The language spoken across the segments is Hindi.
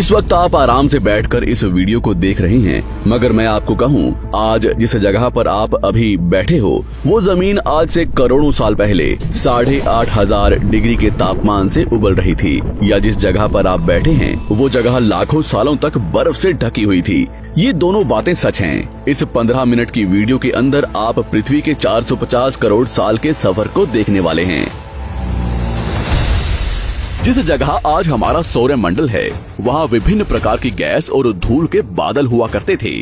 इस वक्त आप आराम से बैठकर इस वीडियो को देख रहे हैं, मगर मैं आपको कहूं, आज जिस जगह पर आप अभी बैठे हो वो जमीन आज से करोड़ों साल पहले 8,500 डिग्री के तापमान से उबल रही थी, या जिस जगह पर आप बैठे हैं वो जगह लाखों सालों तक बर्फ से ढकी हुई थी। ये दोनों बातें सच हैं। इस 15 मिनट की वीडियो के अंदर आप पृथ्वी के 450 करोड़ साल के सफर को देखने वाले हैं। जिस जगह आज हमारा सौरमंडल है, वहाँ विभिन्न प्रकार की गैस और धूल के बादल हुआ करते थे।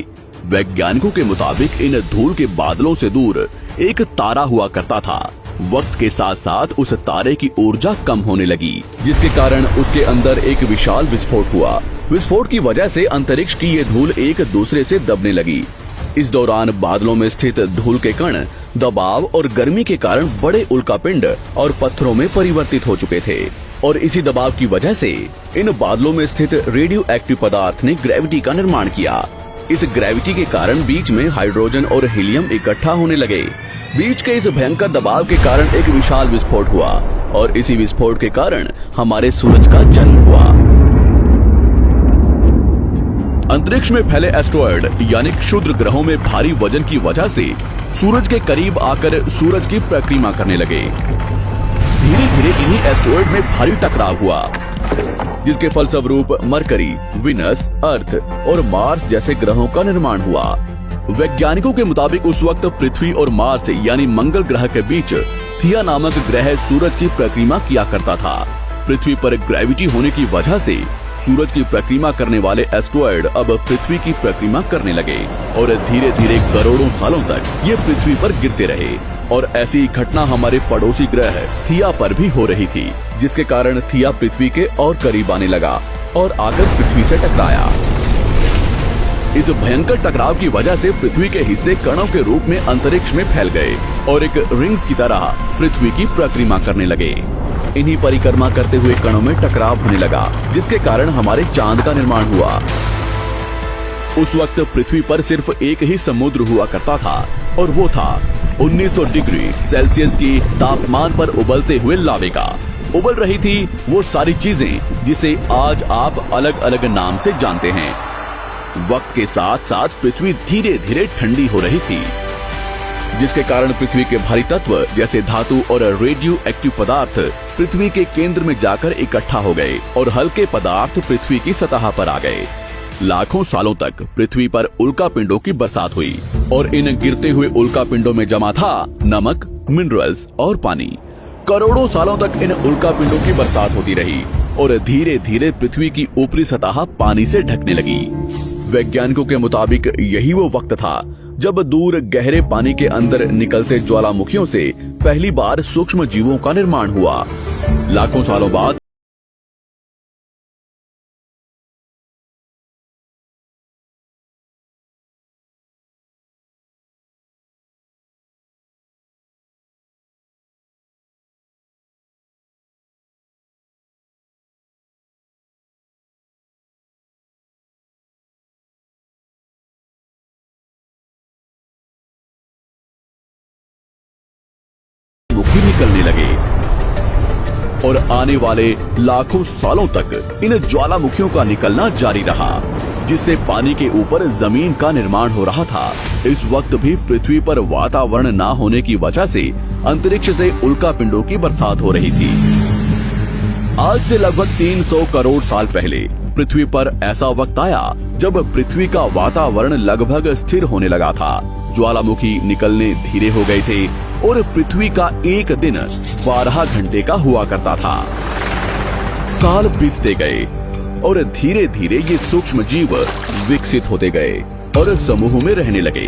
वैज्ञानिकों के मुताबिक इन धूल के बादलों से दूर एक तारा हुआ करता था। वक्त के साथ साथ उस तारे की ऊर्जा कम होने लगी, जिसके कारण उसके अंदर एक विशाल विस्फोट हुआ। विस्फोट की वजह से अंतरिक्ष की ये धूल एक दूसरे से दबने लगी। इस दौरान बादलों में स्थित धूल के कण दबाव और गर्मी के कारण बड़े उल्कापिंड और पत्थरों में परिवर्तित हो चुके थे, और इसी दबाव की वजह से इन बादलों में स्थित रेडियो एक्टिव पदार्थ ने ग्रेविटी का निर्माण किया। इस ग्रेविटी के कारण बीच में हाइड्रोजन और हीलियम इकट्ठा होने लगे। बीच के इस भयंकर दबाव के कारण एक विशाल विस्फोट हुआ, और इसी विस्फोट के कारण हमारे सूरज का जन्म हुआ। अंतरिक्ष में फैले एस्टेरॉयड यानी क्षुद्र ग्रहों में भारी वजन की वजह से सूरज के करीब आकर सूरज की परिक्रमा करने लगे। धीरे धीरे इन्हीं एस्टेरॉयड में भारी टकराव हुआ, जिसके फलस्वरूप मरकरी, विनस, अर्थ और मार्स जैसे ग्रहों का निर्माण हुआ। वैज्ञानिकों के मुताबिक उस वक्त पृथ्वी और मार्स यानी मंगल ग्रह के बीच थिया नामक ग्रह सूरज की परिक्रमा किया करता था। पृथ्वी पर ग्रेविटी होने की वजह से सूरज की परिक्रमा करने वाले एस्टेरॉयड अब पृथ्वी की परिक्रमा करने लगे, और धीरे धीरे करोड़ों सालों तक ये पृथ्वी पर गिरते रहे। और ऐसी घटना हमारे पड़ोसी ग्रह थिया पर भी हो रही थी, जिसके कारण थिया पृथ्वी के और करीब आने लगा और आकर पृथ्वी से टकराया। इस भयंकर टकराव की वजह से पृथ्वी के हिस्से कणों के रूप में अंतरिक्ष में फैल गए और एक रिंग्स की तरह पृथ्वी की परिक्रमा करने लगे। इन्हीं परिक्रमा करते हुए कणों में टकराव होने लगा, जिसके कारण हमारे चांद का निर्माण हुआ। उस वक्त पृथ्वी पर सिर्फ एक ही समुद्र हुआ करता था, और वो था 1900 डिग्री सेल्सियस की तापमान पर उबलते हुए लावे का। उबल रही थी वो सारी चीजें जिसे आज आप अलग अलग नाम से जानते हैं। वक्त के साथ साथ पृथ्वी धीरे धीरे ठंडी हो रही थी, जिसके कारण पृथ्वी के भारी तत्व जैसे धातु और रेडियो एक्टिव पदार्थ पृथ्वी के केंद्र में जाकर इकट्ठा हो गए, और हल्के पदार्थ पृथ्वी की सतह पर आ गए। लाखों सालों तक पृथ्वी पर उल्कापिंडों की बरसात हुई, और इन गिरते हुए उल्कापिंडों में जमा था नमक, मिनरल्स और पानी। करोड़ों सालों तक इन उल्कापिंडों की बरसात होती रही, और धीरे धीरे पृथ्वी की ऊपरी सतह पानी से ढकने लगी। वैज्ञानिकों के मुताबिक यही वो वक्त था जब दूर गहरे पानी के अंदर निकलते ज्वालामुखियों से पहली बार सूक्ष्म जीवों का निर्माण हुआ। लाखों सालों बाद निकलने लगे, और आने वाले लाखों सालों तक इन ज्वालामुखियों का निकलना जारी रहा, जिससे पानी के ऊपर जमीन का निर्माण हो रहा था। इस वक्त भी पृथ्वी पर वातावरण न होने की वजह से अंतरिक्ष से उल्कापिंडों की बरसात हो रही थी। आज से लगभग 300 करोड़ साल पहले पृथ्वी पर ऐसा वक्त आया जब पृथ्वी का वातावरण लगभग स्थिर होने लगा था। ज्वालामुखी निकलने धीरे हो गए थे, और पृथ्वी का एक दिन 12 घंटे का हुआ करता था। साल बीतते गए, और धीरे धीरे ये सूक्ष्म जीव विकसित होते गए और समूह में रहने लगे।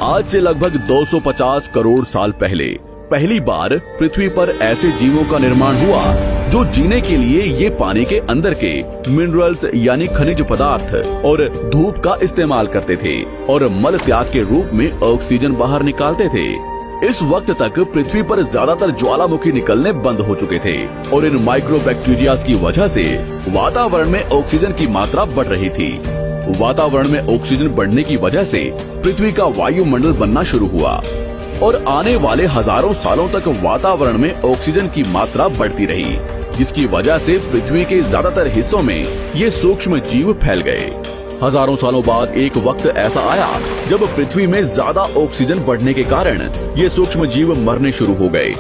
आज से लगभग 250 करोड़ साल पहले पहली बार पृथ्वी पर ऐसे जीवों का निर्माण हुआ जो जीने के लिए ये पानी के अंदर के मिनरल्स यानी खनिज पदार्थ और धूप का इस्तेमाल करते थे, और मल त्याग के रूप में ऑक्सीजन बाहर निकालते थे। इस वक्त तक पृथ्वी पर ज्यादातर ज्वालामुखी निकलने बंद हो चुके थे, और इन माइक्रोबैक्टीरिया की वजह से वातावरण में ऑक्सीजन की मात्रा बढ़ रही थी। वातावरण में ऑक्सीजन बढ़ने की वजह से पृथ्वी का वायुमंडल बनना शुरू हुआ, और आने वाले हजारों सालों तक वातावरण में ऑक्सीजन की मात्रा बढ़ती रही। जिसकी वजह से पृथ्वी के ज्यादातर हिस्सों में ये सूक्ष्म जीव फैल गए। हजारों सालों बाद एक वक्त ऐसा आया जब पृथ्वी में ज्यादा ऑक्सीजन बढ़ने के कारण ये सूक्ष्म जीव मरने शुरू हो गए।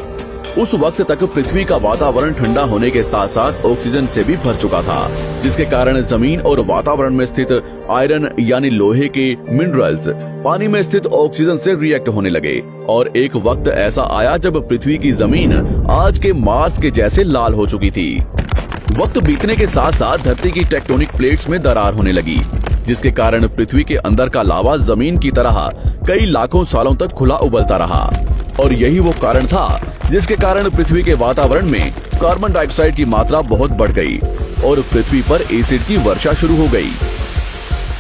उस वक्त तक पृथ्वी का वातावरण ठंडा होने के साथ साथ ऑक्सीजन से भी भर चुका था, जिसके कारण जमीन और वातावरण में स्थित आयरन यानी लोहे के मिनरल्स पानी में स्थित ऑक्सीजन से रिएक्ट होने लगे। और एक वक्त ऐसा आया जब पृथ्वी की जमीन आज के मार्स के जैसे लाल हो चुकी थी। वक्त बीतने के साथ साथ धरती की टेक्टोनिक प्लेट्स में दरार होने लगी, जिसके कारण पृथ्वी के अंदर का लावा जमीन की तरह कई लाखों सालों तक खुला उबलता रहा। और यही वो कारण था जिसके कारण पृथ्वी के वातावरण में कार्बन डाइऑक्साइड की मात्रा बहुत बढ़ गई और पृथ्वी पर एसिड की वर्षा शुरू हो गई।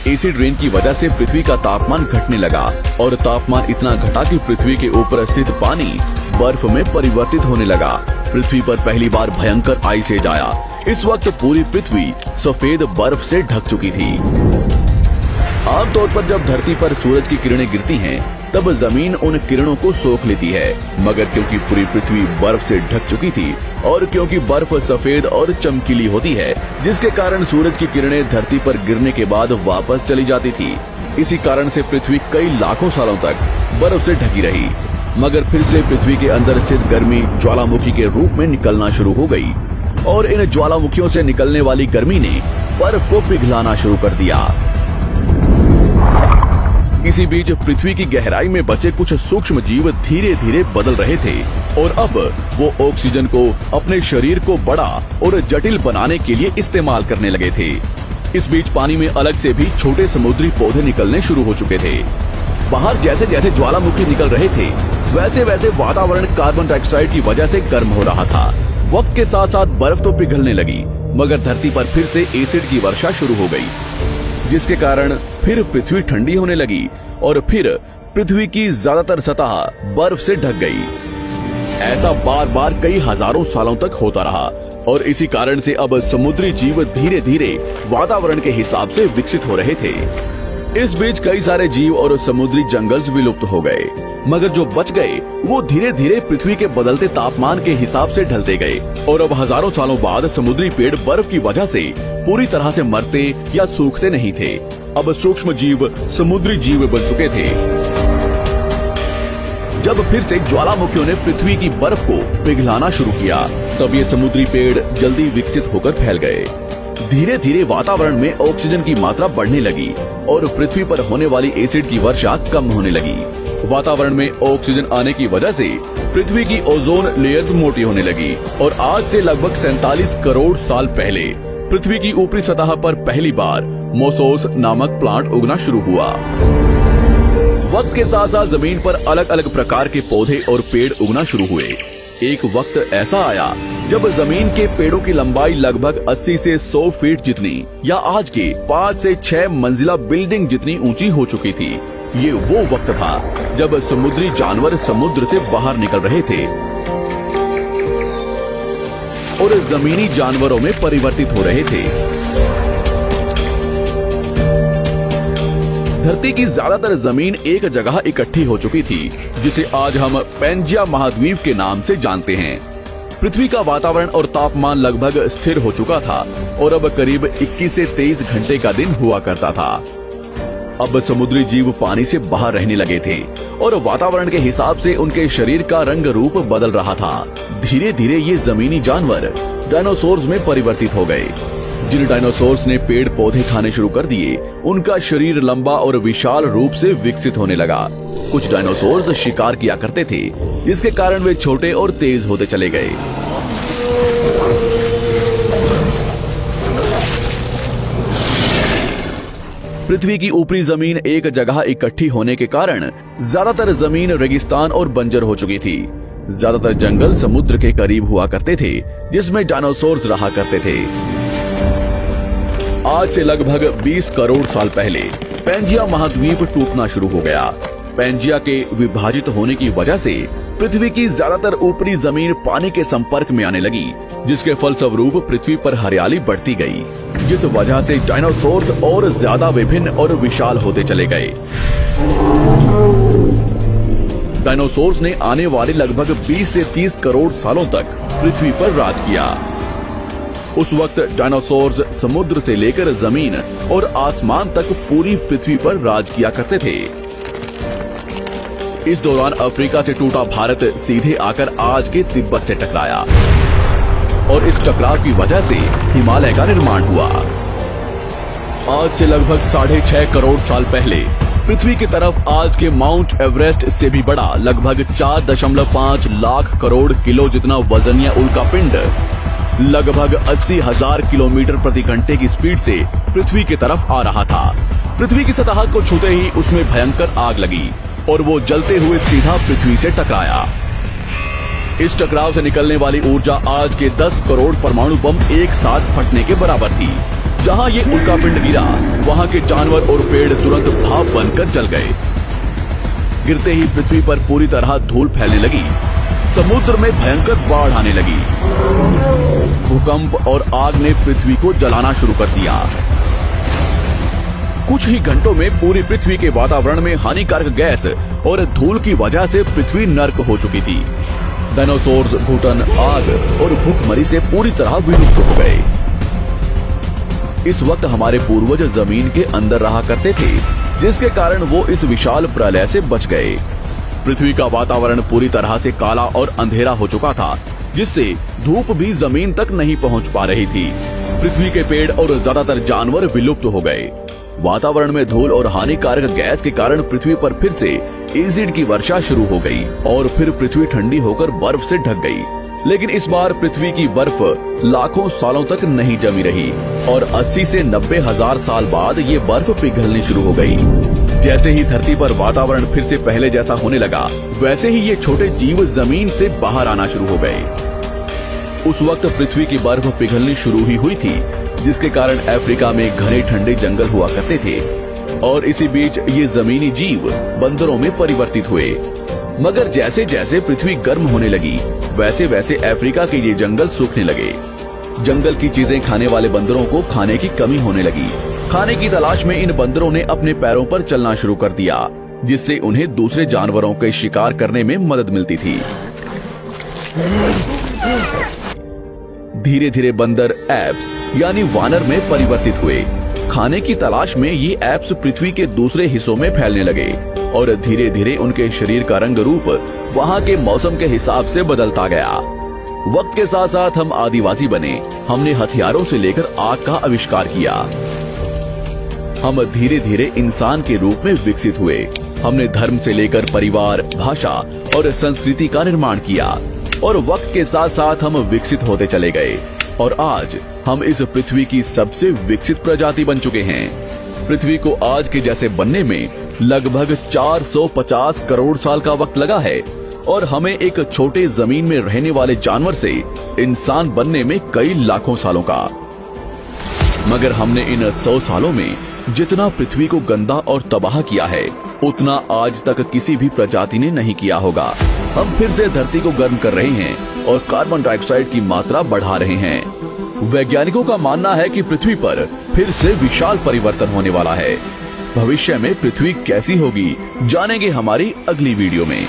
एसिड रेन की वजह से पृथ्वी का तापमान घटने लगा और तापमान इतना घटा कि पृथ्वी के ऊपर स्थित पानी बर्फ में परिवर्तित होने लगा। पृथ्वी पर पहली बार भयंकर आइस एज आया। इस वक्त पूरी पृथ्वी सफेद बर्फ से ढक चुकी थी। आमतौर पर जब धरती पर सूरज की किरणें गिरती हैं, तब जमीन उन किरणों को सोख लेती है, मगर क्योंकि पूरी पृथ्वी बर्फ से ढक चुकी थी और क्योंकि बर्फ सफेद और चमकीली होती है, जिसके कारण सूरज की किरणें धरती पर गिरने के बाद वापस चली जाती थी। इसी कारण से पृथ्वी कई लाखों सालों तक बर्फ से ढकी रही, मगर फिर से पृथ्वी के अंदर स्थित गर्मी ज्वालामुखी के रूप में निकलना शुरू हो गई और इन ज्वालामुखियों से निकलने वाली गर्मी ने बर्फ को पिघलाना शुरू कर दिया। इसी बीच पृथ्वी की गहराई में बचे कुछ सूक्ष्म जीव धीरे धीरे बदल रहे थे और अब वो ऑक्सीजन को अपने शरीर को बड़ा और जटिल बनाने के लिए इस्तेमाल करने लगे थे। इस बीच पानी में अलग से भी छोटे समुद्री पौधे निकलने शुरू हो चुके थे। बाहर जैसे जैसे ज्वालामुखी निकल रहे थे, वैसे वैसे वातावरण कार्बन डाइऑक्साइड की वजह से गर्म हो रहा था। वक्त के साथ साथ बर्फ तो पिघलने लगी, मगर धरती पर फिर से एसिड की वर्षा शुरू हो गई, जिसके कारण फिर पृथ्वी ठंडी होने लगी और फिर पृथ्वी की ज्यादातर सतह बर्फ से ढक गई। ऐसा बार बार कई हजारों सालों तक होता रहा और इसी कारण से अब समुद्री जीव धीरे धीरे वातावरण के हिसाब से विकसित हो रहे थे। इस बीच कई सारे जीव और समुद्री जंगल विलुप्त हो गए, मगर जो बच गए वो धीरे धीरे पृथ्वी के बदलते तापमान के हिसाब से ढलते गए और अब हजारों सालों बाद समुद्री पेड़ बर्फ की वजह से पूरी तरह से मरते या सूखते नहीं थे। अब सूक्ष्म जीव समुद्री जीव बन चुके थे। जब फिर से ज्वालामुखियों ने पृथ्वी की बर्फ को पिघलाना शुरू किया, तब ये समुद्री पेड़ जल्दी विकसित होकर फैल गए। धीरे धीरे वातावरण में ऑक्सीजन की मात्रा बढ़ने लगी और पृथ्वी पर होने वाली एसिड की वर्षा कम होने लगी। वातावरण में ऑक्सीजन आने की वजह से पृथ्वी की ओजोन लेयर्स मोटी होने लगी और आज से लगभग 47 करोड़ साल पहले पृथ्वी की ऊपरी सतह पर पहली बार मोसोस नामक प्लांट उगना शुरू हुआ। वक्त के साथ साथ जमीन पर अलग अलग प्रकार के पौधे और पेड़ उगना शुरू हुए। एक वक्त ऐसा आया जब जमीन के पेड़ों की लंबाई लगभग 80 से 100 फीट जितनी या आज के 5 से 6 मंजिला बिल्डिंग जितनी ऊंची हो चुकी थी। ये वो वक्त था जब समुद्री जानवर समुद्र से बाहर निकल रहे थे और जमीनी जानवरों में परिवर्तित हो रहे थे। धरती की ज्यादातर जमीन एक जगह इकट्ठी हो चुकी थी, जिसे आज हम पैंजिया महाद्वीप के नाम से जानते हैं। पृथ्वी का वातावरण और तापमान लगभग स्थिर हो चुका था और अब करीब 21 से 23 घंटे का दिन हुआ करता था। अब समुद्री जीव पानी से बाहर रहने लगे थे और वातावरण के हिसाब से उनके शरीर का रंग रूप बदल रहा था। धीरे धीरे ये जमीनी जानवर डायनासोर्स में परिवर्तित हो गए। जिन डायनासोर्स ने पेड़ पौधे खाने शुरू कर दिए, उनका शरीर लंबा और विशाल रूप से विकसित होने लगा। कुछ डायनासोर्स शिकार किया करते थे, जिसके कारण वे छोटे और तेज होते चले गए। पृथ्वी की ऊपरी जमीन एक जगह इकट्ठी होने के कारण ज्यादातर जमीन रेगिस्तान और बंजर हो चुकी थी। ज्यादातर जंगल समुद्र के करीब हुआ करते थे, जिसमें डायनासोर्स रहा करते थे। आज से लगभग 20 करोड़ साल पहले पैंजिया महाद्वीप टूटना शुरू हो गया। पैंजिया के विभाजित होने की वजह से पृथ्वी की ज्यादातर ऊपरी जमीन पानी के संपर्क में आने लगी, जिसके फलस्वरूप पृथ्वी पर हरियाली बढ़ती गई, जिस वजह से डायनासोर्स और ज्यादा विभिन्न और विशाल होते चले गए। डायनासोर्स ने आने वाले लगभग 20 से 30 करोड़ सालों तक पृथ्वी पर राज किया। उस वक्त डायनासोर्स समुद्र से लेकर जमीन और आसमान तक पूरी पृथ्वी पर राज किया करते थे। इस दौरान अफ्रीका से टूटा भारत सीधे आकर आज के तिब्बत से टकराया और इस टकराव की वजह से हिमालय का निर्माण हुआ। आज से लगभग 6.5 करोड़ साल पहले पृथ्वी की तरफ आज के माउंट एवरेस्ट से भी बड़ा लगभग 4.5 लाख करोड़ किलो जितना वजनिया उल्कापिंड लगभग 80,000 किलोमीटर प्रति घंटे की स्पीड से पृथ्वी की तरफ आ रहा था। पृथ्वी की सतह को छूते ही उसमें भयंकर आग लगी और वो जलते हुए सीधा पृथ्वी से टकराया। इस टकराव से निकलने वाली ऊर्जा आज के 10 करोड़ परमाणु बम एक साथ फटने के बराबर थी। जहां ये उल्कापिंड गिरा वहां के जानवर और पेड़ तुरंत भाप बनकर जल गए। गिरते ही पृथ्वी पर पूरी तरह धूल फैलने लगी, समुद्र में भयंकर बाढ़ आने लगी। भूकंप और आग ने पृथ्वी को जलाना शुरू कर दिया। कुछ ही घंटों में पूरी पृथ्वी के वातावरण में हानिकारक गैस और धूल की वजह से पृथ्वी नर्क हो चुकी थी। डायनासोर्स घुटन, आग और भूखमरी से पूरी तरह विलुप्त हो गए। इस वक्त हमारे पूर्वज जमीन के अंदर रहा करते थे, जिसके कारण वो इस विशाल प्रलय से बच गए। पृथ्वी का वातावरण पूरी तरह से काला और अंधेरा हो चुका था, जिससे धूप भी जमीन तक नहीं पहुंच पा रही थी। पृथ्वी के पेड़ और ज्यादातर जानवर विलुप्त हो गए। वातावरण में धूल और हानिकारक गैस के कारण पृथ्वी पर फिर से एसिड की वर्षा शुरू हो गई और फिर पृथ्वी ठंडी होकर बर्फ से ढक गई। लेकिन इस बार पृथ्वी की बर्फ लाखों सालों तक नहीं जमी रही और 80 से 90 हजार साल बाद ये बर्फ पिघलनी शुरू हो गई। जैसे ही धरती पर वातावरण फिर से पहले जैसा होने लगा, वैसे ही ये छोटे जीव जमीन से बाहर आना शुरू हो गए। उस वक्त पृथ्वी की बर्फ पिघलनी शुरू ही हुई थी, जिसके कारण अफ्रीका में घने ठंडे जंगल हुआ करते थे और इसी बीच ये जमीनी जीव बंदरों में परिवर्तित हुए। मगर जैसे जैसे पृथ्वी गर्म होने लगी, वैसे वैसे अफ्रीका के ये जंगल सूखने लगे। जंगल की चीजें खाने वाले बंदरों को खाने की कमी होने लगी। खाने की तलाश में इन बंदरों ने अपने पैरों पर चलना शुरू कर दिया, जिससे उन्हें दूसरे जानवरों के शिकार करने में मदद मिलती थी। धीरे धीरे बंदर एप्स यानी वानर में परिवर्तित हुए। खाने की तलाश में ये एप्स पृथ्वी के दूसरे हिस्सों में फैलने लगे और धीरे धीरे उनके शरीर का रंग रूप वहाँ के मौसम के हिसाब से बदलता गया। वक्त के साथ साथ हम आदिवासी बने। हमने हथियारों से लेकर आग का आविष्कार किया। हम धीरे धीरे इंसान के रूप में विकसित हुए। हमने धर्म से लेकर परिवार, भाषा और संस्कृति का निर्माण किया और वक्त के साथ साथ हम विकसित होते चले गए और आज हम इस पृथ्वी की सबसे विकसित प्रजाति बन चुके हैं। पृथ्वी को आज के जैसे बनने में लगभग 450 करोड़ साल का वक्त लगा है और हमें एक छोटे जमीन में रहने वाले जानवर से इंसान बनने में कई लाखों सालों का। मगर हमने इन 100 सालों में जितना पृथ्वी को गंदा और तबाह किया है, उतना आज तक किसी भी प्रजाति ने नहीं किया होगा। हम फिर से धरती को गर्म कर रहे हैं और कार्बन डाइऑक्साइड की मात्रा बढ़ा रहे हैं। वैज्ञानिकों का मानना है कि पृथ्वी पर फिर से विशाल परिवर्तन होने वाला है। भविष्य में पृथ्वी कैसी होगी, जानेंगे हमारी अगली वीडियो में।